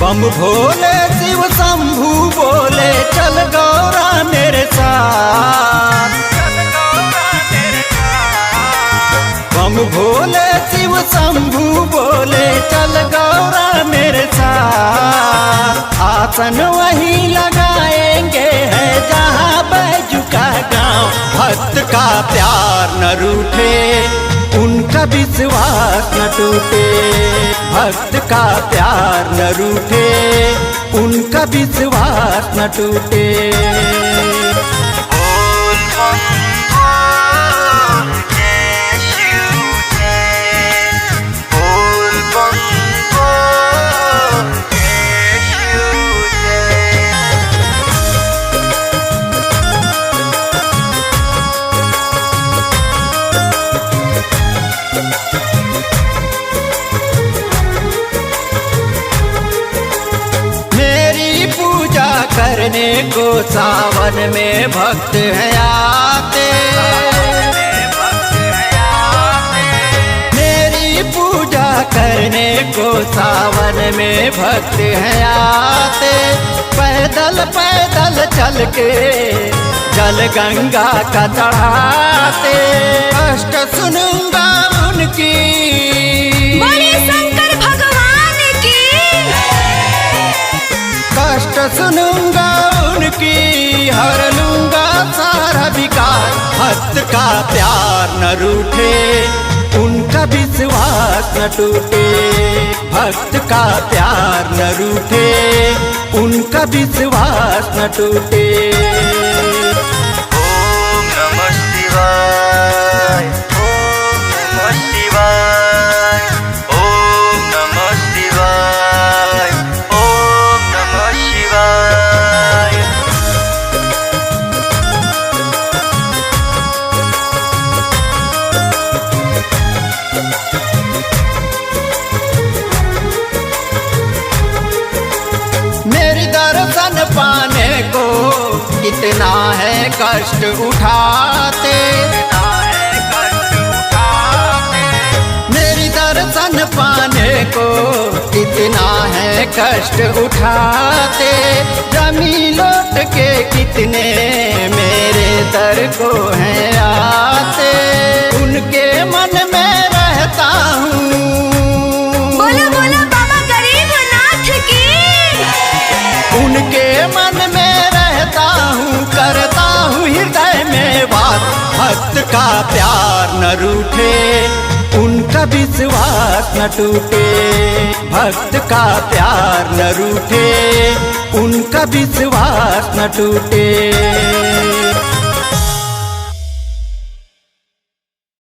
बम भोले शिव शंभू बोले चल गौरा मेरे साथ। बम भोले शिव शंभू बोले चल गौरा मेरे साथ। आसन वहीं लगाएंगे है जहाँ बैजू का गाँव। भक्त का प्यार न रूठे उनका विश्वास न टूटे। भक्त का प्यार न रूठे उनका विश्वास न टूटे। करने को सावन में भक्त हैं आते। मेरी पूजा करने को सावन में भक्त हैं आते। पैदल पैदल चल के जल गंगा का चढ़ाते। कष्ट सुनूंगा उनकी कष्ट सुनूंगा उनकी हर लूंगा सारा विकार। भक्त का प्यार न रूठे उनका विश्वास न टूटे। भक्त का प्यार न रूठे उनका विश्वास न टूटे। ओम नमः शिवाय, ओम नमः शिवाय, ओम नमः शिवाय, ओम नमः शिवाय। मेरी दर्शन पाने को कितना है कष्ट उठाते। मेरी दर्शन पाने को कितना है कष्ट उठाते। जमी लौट के कितने मेरे दर को हैं आते। उनके मन में रहता हूँ उनके मन में रहता हूँ करता हूँ हृदय में बात। भक्त का प्यार न रूठे उनका विश्वास न टूटे। भक्त का प्यार न रूठे उनका विश्वास न टूटे।